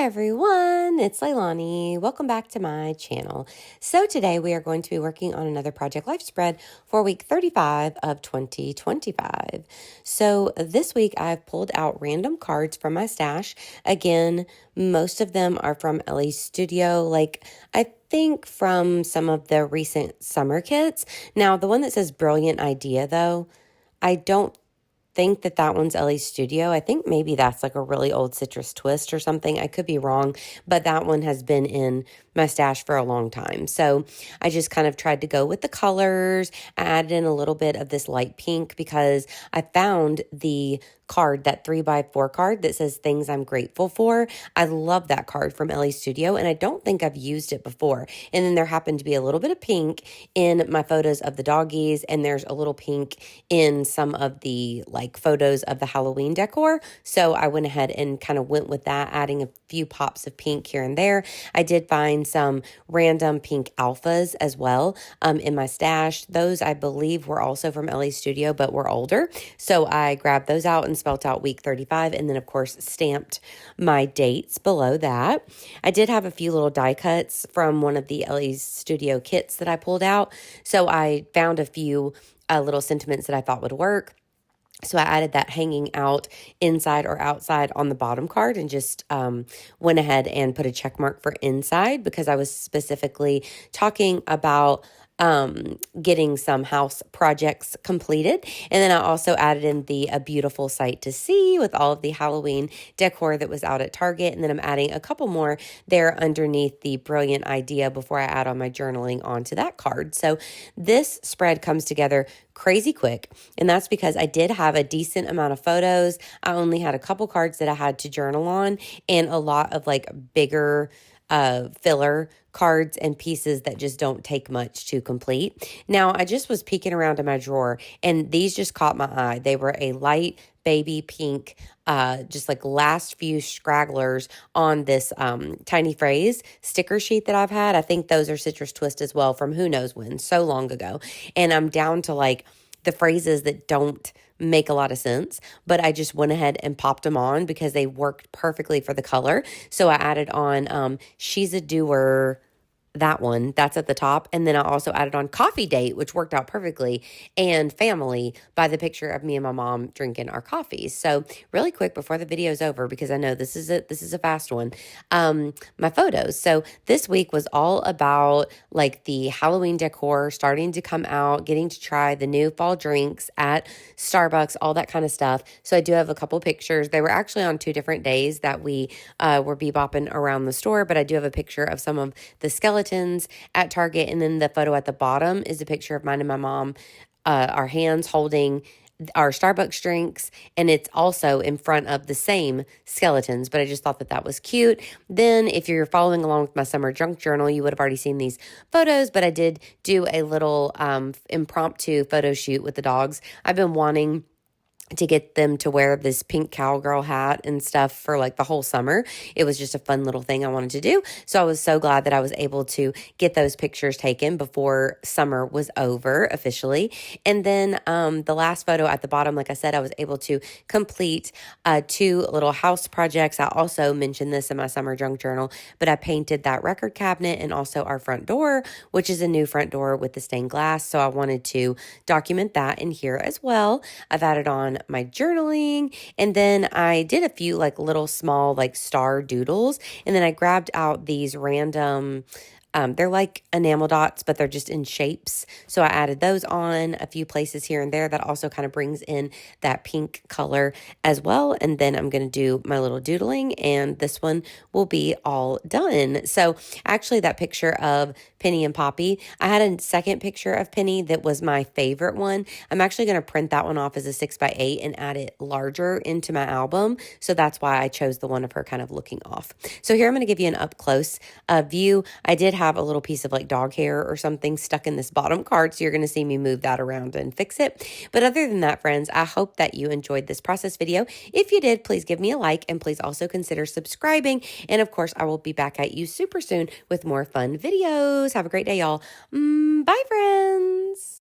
Hi everyone, it's Leilani. Welcome back to my channel. So today we are going to be working on another Project Life spread for week 35 of 2025. So this week I've pulled out random cards from my stash. Again, most of them are from Ellie's Studio, I think from some of the recent summer kits. Now the one that says Brilliant Idea though, I don't think that one's Ellie's Studio. I think maybe that's like a really old Citrus Twist or something. I could be wrong, but that one has been in my stash for a long time. So I just kind of tried to go with the colors. I added in a little bit of this light pink because I found the card, that 3x4 card that says things I'm grateful for. I love that card from Ellie's Studio, and I don't think I've used it before. And then there happened to be a little bit of pink in my photos of the doggies, and there's a little pink in some of the photos of the Halloween decor. So I went ahead and kind of went with that, adding a few pops of pink here and there. I did find some random pink alphas as well in my stash. Those I believe were also from Ellie's Studio, but were older. So I grabbed those out and spelt out week 35, and then of course stamped my dates below that. I did have a few little die cuts from one of the Ellie's Studio kits that I pulled out. So I found a few little sentiments that I thought would work. So I added that hanging out inside or outside on the bottom card and just went ahead and put a check mark for inside because I was specifically talking about getting some house projects completed. And then I also added in the A Beautiful Sight to See with all of the Halloween decor that was out at Target. And then I'm adding a couple more there underneath the Brilliant Idea before I add on my journaling onto that card. So this spread comes together crazy quick. And that's because I did have a decent amount of photos. I only had a couple cards that I had to journal on and a lot of bigger filler cards and pieces that just don't take much to complete. Now, I just was peeking around in my drawer and these just caught my eye. They were a light baby pink, just last few scragglers on this tiny phrase sticker sheet that I've had. I think those are Citrus Twist as well from who knows when, so long ago. And I'm down to the phrases that don't make a lot of sense, but I just went ahead and popped them on because they worked perfectly for the color. So I added on She's a Doer, that one, that's at the top. And then I also added on Coffee Date, which worked out perfectly, and Family by the picture of me and my mom drinking our coffees. So really quick before the video's over, because I know this is a fast one, my photos. So this week was all about the Halloween decor starting to come out, getting to try the new fall drinks at Starbucks, all that kind of stuff. So I do have a couple pictures. They were actually on 2 different days that we were bebopping around the store, but I do have a picture of some of the skeletons at Target, and then the photo at the bottom is a picture of mine and my mom, our hands holding our Starbucks drinks, and it's also in front of the same skeletons, but I just thought that was cute. Then if you're following along with my summer junk journal, you would have already seen these photos, but I did do a little impromptu photo shoot with the dogs. I've been wanting to get them to wear this pink cowgirl hat and stuff for the whole summer. It was just a fun little thing I wanted to do. So I was so glad that I was able to get those pictures taken before summer was over officially. And then the last photo at the bottom, like I said, I was able to complete 2 little house projects. I also mentioned this in my summer junk journal, but I painted that record cabinet and also our front door, which is a new front door with the stained glass. So I wanted to document that in here as well. I've added on my journaling, and then I did a few little small star doodles, and then I grabbed out these random they're like enamel dots, but they're just in shapes. So I added those on a few places here and there. That also kind of brings in that pink color as well. And then I'm going to do my little doodling, and this one will be all done. So actually that picture of Penny and Poppy, I had a second picture of Penny that was my favorite one. I'm actually going to print that one off as a 6x8 and add it larger into my album. So that's why I chose the one of her kind of looking off. So here I'm going to give you an up close view. I did have a little piece of dog hair or something stuck in this bottom card, so you're going to see me move that around and fix it. But other than that, friends, I hope that you enjoyed this process video. If you did, please give me a like, and please also consider subscribing. And of course, I will be back at you super soon with more fun videos. Have a great day, y'all. Bye, friends.